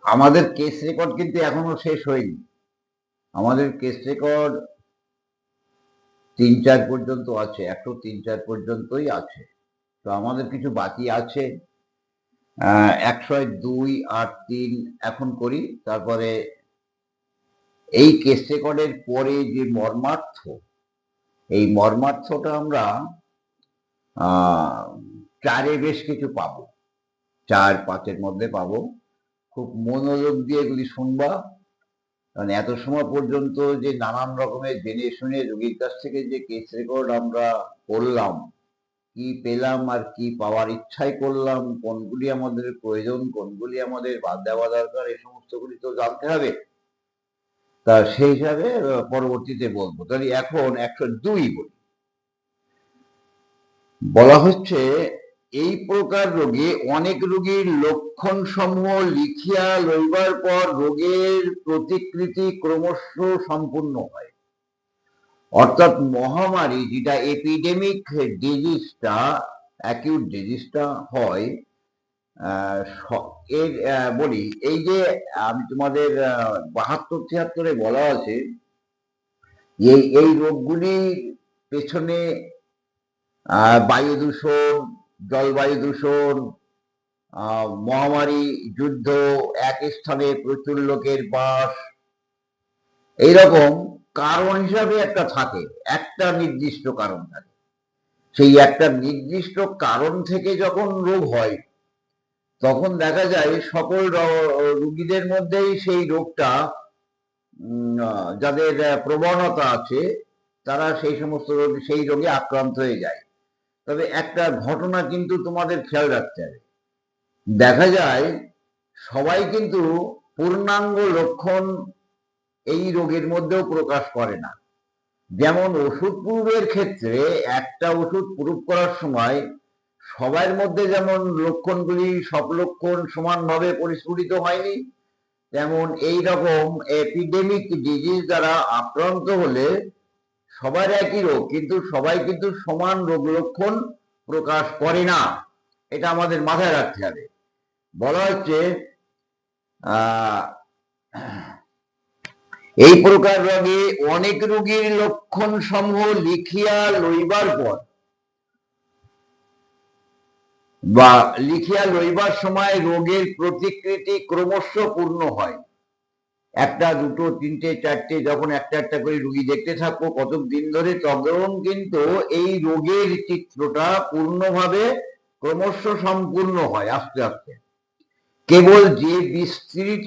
আমাদের case record কিন্তু এখনো শেষ হয়নি। আমাদের কেস রেকর্ড 3-4 পর্যন্ত আছে, 103-4 পর্যন্তই আছে। তো আমাদের কিছু বাকি আছে। 102 আর 3 এখন করি, তারপরে এই কেস রেকর্ডের পরে যে মর্মার্থ, এই মর্মার্থটা আমরা 4-এ বেশ কিছু পাবো, 4-5-এর মধ্যে পাবো। খুব মনোযোগ দিয়ে এগুলি শুনবা, কারণ এত সময় পর্যন্ত যে নানান রকমের জেনে শুনে রোগীর কাছ থেকে যে কেস রেকর্ড আমরা করলাম, কি পেলাম আর কি পাওয়ার ইচ্ছাই করলাম, কোনগুলি আমাদের প্রয়োজন, কোনগুলি আমাদের বাদ দেওয়া দরকার, এই সমস্তগুলি তো জানতে হবে। তা সেই হিসাবে পরবর্তীতে বলবো। তাহলে এখন 102 বলি। বলা হচ্ছে, এই প্রকার রোগে অনেক রোগীর লক্ষণ সমূহ লিখিয়া লইবার পর রোগের প্রতিকৃতি ক্রমশ সম্পূর্ণ হয়। অর্থাৎ মহামারী যেটা এপিডেমিক ডিজিজটা, অ্যাকিউট ডিজিজটা হয়, এর বলি, এই যে আমি তোমাদের 72-73-এ বলা আছে, এই রোগগুলির পেছনে বায়ু দূষণ, জলবায়ু দূষণ, মহামারী, যুদ্ধ, এক স্থানে প্রচুর লোকের বাস, এইরকম কারণ হিসাবে একটা থাকে, একটা নির্দিষ্ট কারণ থাকে। সেই একটা নির্দিষ্ট কারণ থেকে যখন রোগ হয়, তখন দেখা যায় সকল রোগীদের মধ্যেই সেই রোগটা, যাদের প্রবণতা আছে, তারা সেই সমস্ত সেই রোগে আক্রান্ত হয়ে যায়। তবে একটা ঘটনা কিন্তু তোমাদের খেয়াল রাখতে হবে, দেখা যায় সবাই কিন্তু পূর্ণাঙ্গ লক্ষণ এই রোগের মধ্যেও প্রকাশ করে না। যেমন ওষুধ প্রয়োগের ক্ষেত্রে একটা ওষুধ প্রয়োগ করার সময় সবার মধ্যে যেমন লক্ষণগুলি, সব লক্ষণ সমানভাবে পরিস্ফুটিত হয়নি, তেমন এই রকম এপিডেমিক ডিজিজ দ্বারা আক্রান্ত হলে সবার একই রোগ, কিন্তু সবাই কিন্তু সমান রোগ লক্ষণ প্রকাশ করে না। এটা আমাদের মাথায় রাখতে হবে। বলা হচ্ছে, এই প্রকার রোগে অনেক রোগীর লক্ষণ সমূহ লিখিয়া লইবার পর বা লিখিয়া লইবার সময় রোগের প্রতিকৃতি ক্রমশ পূর্ণ হয়। একটা, দুটো, তিনটে, চারটে, যখন একটা একটা করে রোগী দেখতে থাকবো কত দিন ধরে, তখন কিন্তু এই রোগের চিত্রটা পূর্ণভাবে ক্রমশ সম্পূর্ণ হয় আস্তে আস্তে। কেবল যে বিস্তৃত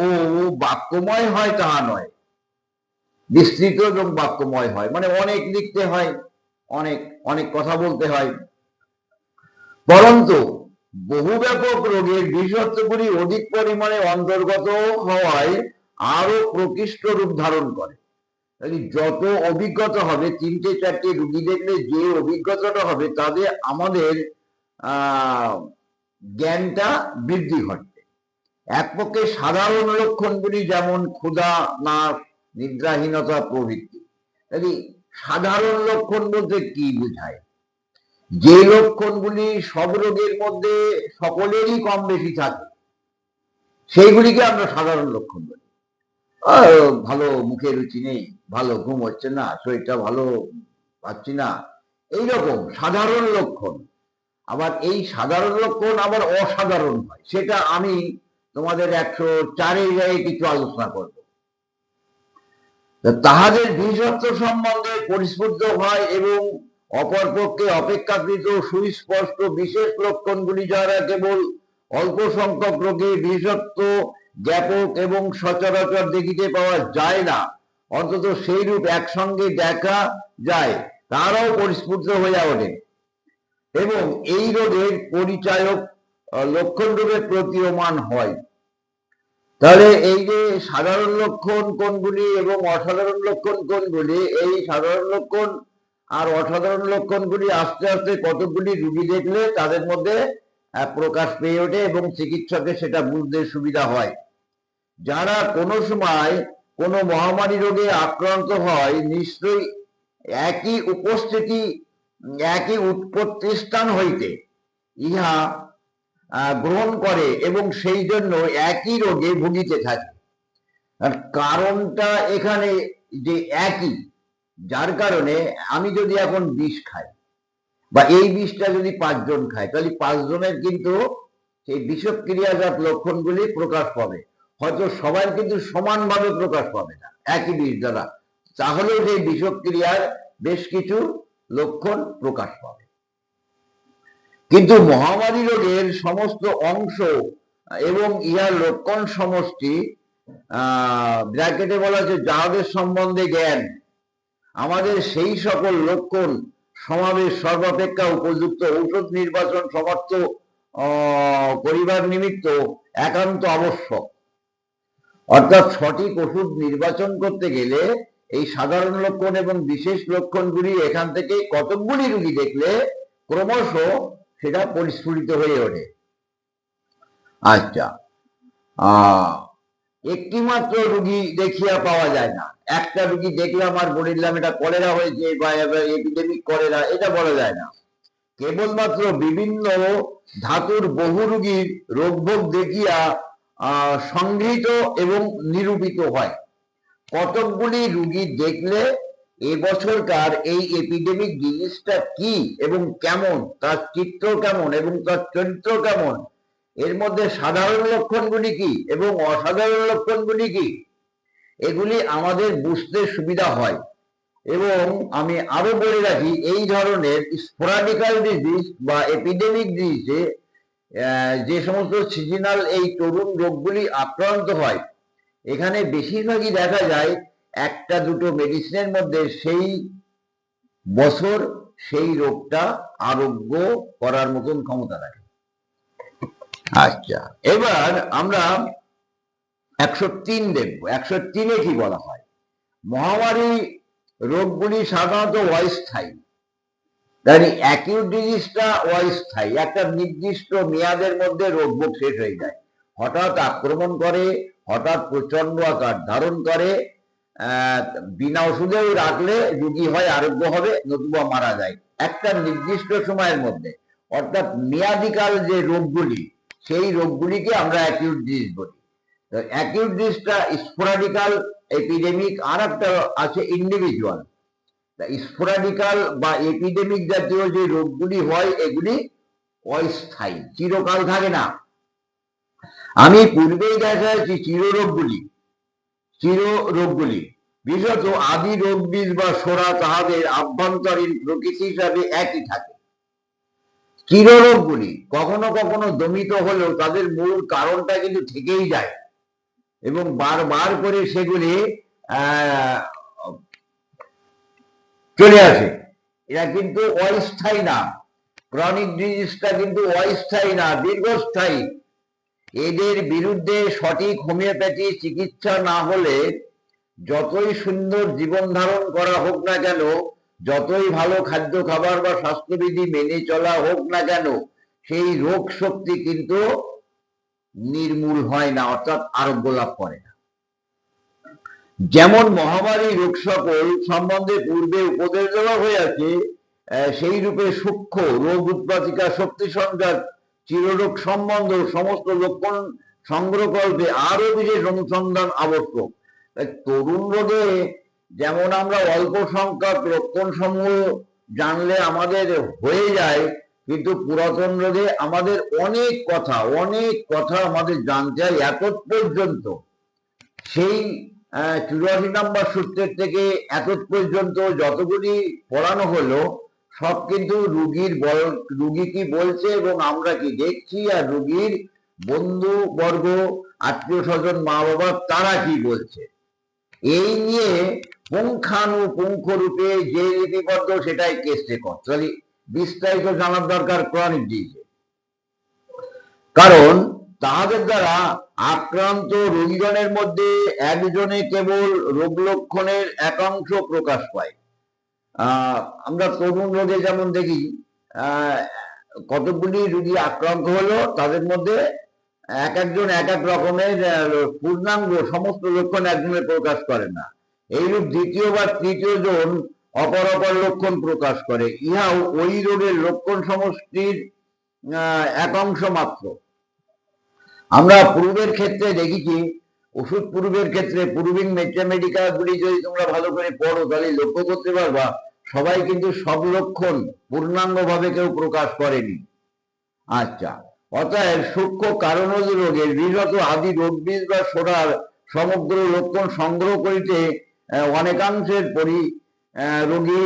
ও বাক্যময় হয় তাহা নয়। বিস্তৃত এবং বাক্যময় হয় মানে অনেক লিখতে হয়, অনেক অনেক কথা বলতে হয়, পরন্তু বহু ব্যাপক রোগের বিশেষত্বগুলি অধিক পরিমাণে অন্তর্গত হওয়ায় আরো প্রকৃষ্ট রূপ ধারণ করে। যত অভিজ্ঞতা হবে, 3-4টে রোগী দেখলে যে অভিজ্ঞতাটা হবে, তাদের আমাদের জ্ঞানটা বৃদ্ধি ঘটবে। এক পক্ষে সাধারণ লক্ষণগুলি যেমন ক্ষুধা, নাশ, নিদ্রাহীনতা প্রভৃতি। সাধারণ লক্ষণ বলতে কি বোঝায়? যে লক্ষণগুলি সব রোগের মধ্যে সকলেরই কম বেশি থাকে, সেইগুলিকে আমরা সাধারণ লক্ষণ বলি। ভালো মুখে রুচি নেই, ভালো ঘুম হচ্ছে না, শরীরটা ভালো পাচ্ছি না, এইরকম সাধারণ লক্ষণ। আবার এই সাধারণ লক্ষণ আবার অসাধারণ হয়, সেটা আমি তোমাদের 104-এর জায়গায় কিছু আলোচনা করব। তাহাদের বিশেষত্ব সম্বন্ধে পরিস্ফুট হয় এবং অপরপক্ষে অপেক্ষাকৃত সুস্পষ্ট বিশেষ লক্ষণগুলি যারা কেবল অল্প সংখ্যক রোগে বিশেষত্ব জ্ঞাপক এবং সচরাচর দেখিতে পাওয়া যায় না, অন্তত সেই রূপ একসঙ্গে দেখা যায়, তারাও পরিস্ফুট হইয়া ওঠে এবং এই রোগের পরিচায়ক লক্ষণ রূপে প্রতীয়মান হয়। তাহলে এই যে সাধারণ লক্ষণ কোনগুলি এবং অসাধারণ লক্ষণ কোনগুলি, এই সাধারণ লক্ষণ আর অসাধারণ লক্ষণগুলি আস্তে আস্তে কতগুলি রোগী দেখলে তাদের মধ্যে প্রকাশ পেয়ে ওঠে এবং চিকিৎসকের সেটা বুঝতে সুবিধা হয়। যারা কোনো সময় কোনো মহামারী রোগে আক্রান্ত হয়, নিশ্চয়ই একই উপস্থিতি, একই উৎপত্তি স্থান হইতে ইহা গ্রহণ করে এবং সেই জন্য একই রোগে ভুগিতে থাকে। আর কারণটা এখানে যে একই, যার কারণে আমি যদি এখন বিষ খাই বা এই বিষটা যদি 5 জন খায়, তাহলে 5 জনের কিন্তু সেই বিষক্রিয়াজাত লক্ষণগুলি প্রকাশ পাবে। হয়তো সবাই কিন্তু সমানভাবে প্রকাশ পাবে না একই বিষ দ্বারা, তাহলেও যে বিষক্রিয়ার বেশ কিছু লক্ষণ প্রকাশ পাবে। কিন্তু মহামারী রোগের সমস্ত অংশ এবং ইহার লক্ষণ সমষ্টি ব্র্যাকেটে বলা আছে যাহাদের সম্বন্ধে জ্ঞান, আমাদের সেই সকল লক্ষণ সমাবেশ সর্বাপেক্ষা উপযুক্ত ঔষধ নির্বাচন সমর্থ করিবার নিমিত্ত একান্ত আবশ্যক। অর্থাৎ সঠিক ওষুধ নির্বাচন করতে গেলে এই সাধারণ লক্ষণ এবং বিশেষ লক্ষণগুলি এখান থেকে কতকগুলি রোগী দেখলে ক্রমশ সেটা পরিস্ফুটিত হয়ে ওঠে। আচ্ছা, একটি মাত্র রোগী দেখিয়া পাওয়া যায় না। একটা রোগী দেখলাম আর বলিলাম এটা কলেরা হয়েছে বা এপিডেমিক কলেরা, এটা বলা যায় না। কেবলমাত্র বিভিন্ন ধাতুর বহু রোগীর রোগভোগ দেখিয়া সংগৃহীত এবং নিরূপিত হয়। কতকগুলি রোগী দেখলে এবছরকার এই এপিডেমিক ডিজিজটা কি এবং কেমন, তার চিত্র কেমন এবং তার চরিত্র কেমন, এর মধ্যে সাধারণ লক্ষণগুলি কি এবং অসাধারণ লক্ষণগুলি কি, এগুলি আমাদের বুঝতে সুবিধা হয়। এবং আমি আরো বলে রাখি, এই ধরনের স্পোরাডিক্যাল ডিজিজ বা এপিডেমিক ডিজিজে যে সমস্ত সিজনাল এই তরুণ রোগগুলি আক্রান্ত হয়, এখানে বেশিরভাগই দেখা যায় একটা দুটো মেডিসিনের মধ্যে সেই বছর সেই রোগটা আরোগ্য করার মতন ক্ষমতা রাখে। আচ্ছা, এবার আমরা 103 দেখবো। 103-এ কি বলা হয়? মহামারী রোগগুলি সাধারণত অস্থায়ী। তাই অ্যাকিউট ডিজিজটা অস্থায়ী, একটা নির্দিষ্ট মেয়াদের মধ্যে রোগভোগ শেষ হয়ে যায়। হঠাৎ আক্রমণ করে, হঠাৎ প্রচন্ড আকার ধারণ করে, বিনা ওষুধেও রাখলে রোগী হয় আরোগ্য হবে, নতুবা মারা যায় একটা নির্দিষ্ট সময়ের মধ্যে। অর্থাৎ মেয়াদিকাল যে রোগগুলি, সেই রোগগুলিকে আমরা অ্যাকিউট ডিজিজ বলি। অ্যাকিউট ডিজিজটা স্পোরাডিক্যাল এপিডেমিক, আর একটা আছে ইন্ডিভিজুয়াল। স্পোরাডিক্যাল বা এপিডেমিক জাতীয় যে রোগগুলি হয় এগুলি অস্থায়ী, চিরকাল থাকে না। আমি পূর্বেই দেখাচ্ছি চিররোগগুলি বিশেষত আদি রোগ বীজ বা সোরা তাহাদের আভ্যন্তরীণ প্রকৃতি হিসাবে একই থাকে। চিররোগগুলি কখনো কখনো দমিত হলেও তাদের মূল কারণটা কিন্তু থেকেই যায় এবং বারবার করে সেগুলি চলে আসে। এরা কিন্তু অস্থায়ী না। ক্রনিক ডিজিজটা কিন্তু অস্থায়ী না, দীর্ঘস্থায়ী। এদের বিরুদ্ধে সঠিক হোমিওপ্যাথি চিকিৎসা না হলে যতই সুন্দর জীবন ধারণ করা হোক না কেন, যতই ভালো খাদ্য খাবার বা স্বাস্থ্যবিধি মেনে চলা হোক না কেন, সেই রোগ শক্তি কিন্তু নির্মূল হয় না, অর্থাৎ আরোগ্য লাভ করে না। যেমন মহামারী রোগ সকল সম্বন্ধে পূর্বে উপদেশ দেওয়া হয়েছে, সেই রূপে সূক্ষ্ম রোগ উৎপাদিকা শক্তি সংঘাত চিররোগ সম্বন্ধ সমস্ত লক্ষণ সংগ্রহকল্পে আরো বিশেষ অনুসন্ধান আবশ্যক। তরুণ রোগে যেমন আমরা অল্প সংখ্যক লক্ষণ সমূহ জানলে আমাদের হয়ে যায়, কিন্তু পুরাতন রোগে আমাদের অনেক কথা আমাদের জানতে হয়। এত পর্যন্ত সেই 84 নম্বর সূত্রের থেকে এত পর্যন্ত যতগুলি পড়ানো হলো সব কিন্তু রুগী কি বলছে এবং আমরা কি দেখছি, আর রুগীর বন্ধু বর্গ, আত্মীয় স্বজন, মা বাবা তারা কি বলছে, এই নিয়ে পুঙ্খানুপুঙ্খ রূপে যে লিপিবদ্ধ সেটাই কেস রেকর্ড। তাহলে বিস্তারিত জানার দরকার ক্রনিক ডিজিজে, কারণ তাহাদের দ্বারা আক্রান্ত রোগীগণের মধ্যে একজনে কেবল রোগ লক্ষণের একাংশ প্রকাশ পায়। আমরা তরুণ রোগে যেমন দেখি কতগুলি রোগী আক্রান্ত হলো, তাদের মধ্যে এক একজন এক এক রকমের পূর্ণাঙ্গ সমস্ত লক্ষণ একজনে প্রকাশ করে না। এইরূপ দ্বিতীয় বা তৃতীয় জন অপর লক্ষণ প্রকাশ করে। ইহাও ওই রোগের লক্ষণ সমষ্টির একাংশ মাত্র। আমরা পূর্বের ক্ষেত্রে দেখেছি, ওষুধ পূর্বের ক্ষেত্রে পূর্বিং ম্যাথমেটিকা গুলি যদি তোমরা ভালো করে পড়ো তাহলে লক্ষ্য করতে পারবা সবাই কিন্তু সব লক্ষণ পূর্ণাঙ্গ ভাবে কেউ প্রকাশ করেনি। আচ্ছা, অতএব সূক্ষ্ম কারণজ রোগের বিশেষত আদি রোগ বীজ বা সোরার সমগ্র লক্ষণ সংগ্রহ করিতে অনেকাংশের রোগী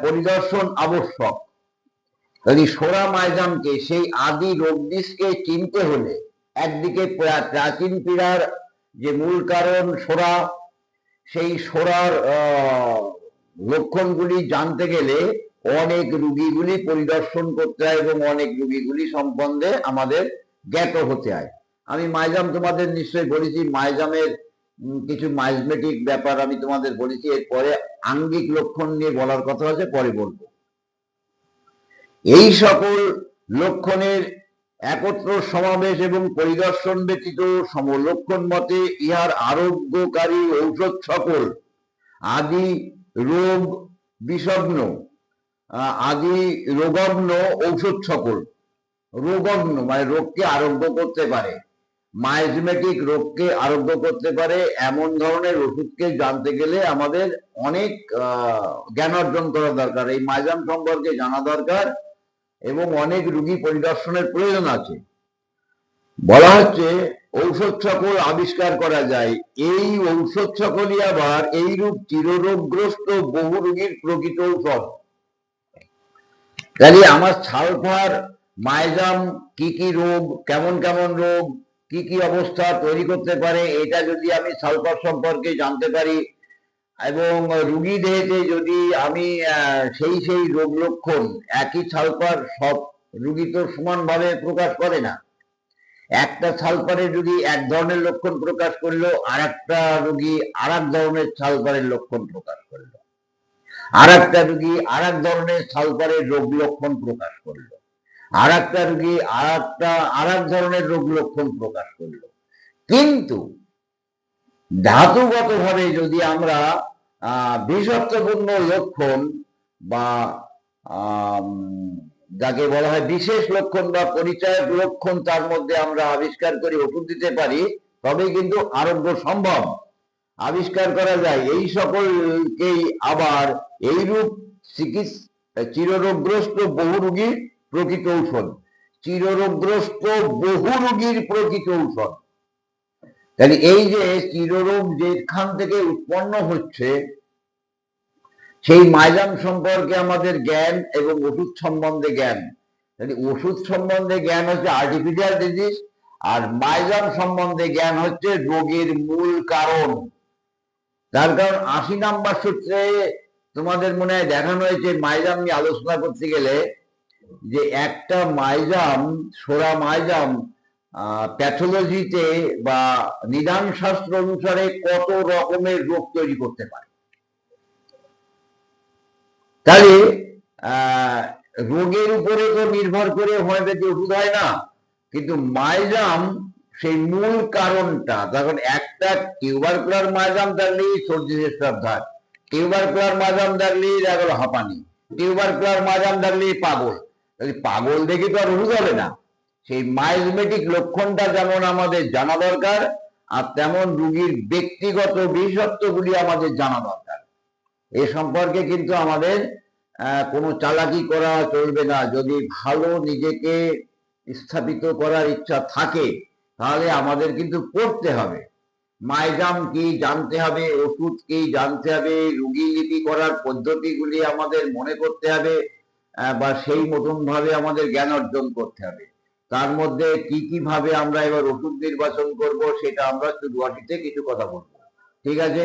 পরিদর্শন আবশ্যক। সোরা মাইজামকে, সেই আদি রোগ বীজকে চিনতে হলে একদিকে প্রাচীন পীড়ার যে মূল কারণ সোরা, সেই সোরার লক্ষণগুলি জানতে গেলে অনেক রুগীগুলি পরিদর্শন করতে হয় এবং অনেক রুগীগুলি সম্বন্ধে আমাদের জ্ঞাত হতে হয়। আমি মাইজাম তোমাদের নিশ্চয়ই বলেছি, মাইজামের কিছু মাইজমেটিক ব্যাপার আমি তোমাদের বলেছি, এরপরে আঙ্গিক লক্ষণ নিয়ে বলার কথা আছে, পরে বলবো। এই সকল লক্ষণের একত্র সমাবেশ এবং পরিদর্শন ব্যতীত সমলক্ষণ মতে ইহার আরোগ্যকারী ঔষধ সকল আদি রোগ বিষগ্ন, আদি রোগগ্ন ঔষধ সকল, রোগগ্ন মানে রোগকে আরোগ্য করতে পারে, মাইজমেটিক রোগকে আরোগ্য করতে পারে এমন ধরনের ওষুধকে জানতে গেলে আমাদের অনেক জ্ঞান অর্জন করা দরকার, এই মাইজাম সম্পর্কে জানা দরকার এবং অনেক রোগী পরিদর্শনের প্রয়োজন আছে। বলা হচ্ছে ঔষধ সকল আবিষ্কার করা যায়, এই ঔষধ সকলই আবার এইরূপ চিররোগগ্রস্ত বহু রোগীর প্রকৃত ঔষধ। তাহলে আমার সালফার মাইজাম কি কি রোগ, কেমন কেমন রোগ, কি কি অবস্থা তৈরি করতে পারে, এটা যদি আমি সালফার সম্পর্কে জানতে পারি এবং রুগী দেহেতে যদি আমি সেই সেই রোগ লক্ষণ, একই সালফার সব রুগী তো সমানভাবে প্রকাশ করে না, একটা সালফারের রুগী এক ধরনের লক্ষণ প্রকাশ করলো, আর একটা রুগী আর এক ধরনের সালফারের লক্ষণ প্রকাশ করলো, আর একটা রুগী আর এক ধরনের সালফারের রোগ লক্ষণ প্রকাশ করলো, আর একটা রুগী আর এক ধরনের রোগ লক্ষণ প্রকাশ করলো। কিন্তু ধাতুগত ভাবে যদি আমরা বিষাক্তপূর্ণ লক্ষণ বা যাকে বলা হয় বিশেষ লক্ষণ বা পরিচয়ক লক্ষণ তার মধ্যে আমরা আবিষ্কার করে ওষুধ দিতে পারি, তবে কিন্তু আরোগ্য সম্ভব, আবিষ্কার করা যায়। এই সকলকেই আবার এইরূপ চিররোগগ্রস্ত বহু রোগীর প্রকৃত ঔষধ, চিররোগগ্রস্ত বহু রোগীর প্রকৃত ঔষধ। তাহলে এই যে চিররোগ যেখান থেকে উৎপন্ন হচ্ছে, সেই মাইজাম সম্পর্কে আমাদের জ্ঞান এবং ওষুধ সম্বন্ধে জ্ঞান। ওষুধ সম্বন্ধে জ্ঞান হচ্ছে আর্টিফিশিয়াল ডিজিজ, আর মাইজাম সম্বন্ধে জ্ঞান হচ্ছে রোগের মূল কারণ। তার কারণ 80 নাম্বার সূত্রে তোমাদের মনে হয় দেখানো হয়েছে মাইজাম নিয়ে আলোচনা করতে গেলে যে একটা মাইজাম, সোরা মাইজাম প্যাথোলজিতে বা নিদান শাস্ত্র অনুসারে কত রকমের রোগ তৈরি করতে পারে। তাহলে রোগের উপরে তো নির্ভর করে হোমিওপ্যাথি ওষুধ হয় না, কিন্তু মাইজাম সেই মূল কারণটা। তখন একটা টিউবারকুলার মাইজাম থাকলেই সর্দি চেষ্টার ধার, টিউবারকুলার মাইজাম থাকলেই দেখা গেল হাঁপানি, টিউবারকুলার মাইজাম থাকলেই পাগল। পাগল দেখে তো আর ওষুধ হবে না। সেই মাইজমেটিক লক্ষণটা যেমন আমাদের জানা দরকার, আর তেমন রোগীর ব্যক্তিগত বিশেষত্বগুলি আমাদের জানা দরকার। এ সম্পর্কে কিন্তু আমাদের কোনো চালাকি করা চলবে না। যদি ভালো নিজেকে স্থাপিত করার ইচ্ছা থাকে তাহলে আমাদের কিন্তু পড়তে হবে, মাইজাম কি জানতে হবে, ওষুধ কি জানতে হবে, রোগী লিপি করার পদ্ধতিগুলি আমাদের মনে করতে হবে, বা সেই মতন ভাবে আমাদের জ্ঞান অর্জন করতে হবে। তার মধ্যে কি কি ভাবে আমরা এবার ওষুধ নির্বাচন করব সেটা আমরা শুরুয়াটিতে কিছু কথা বলবো। ঠিক আছে?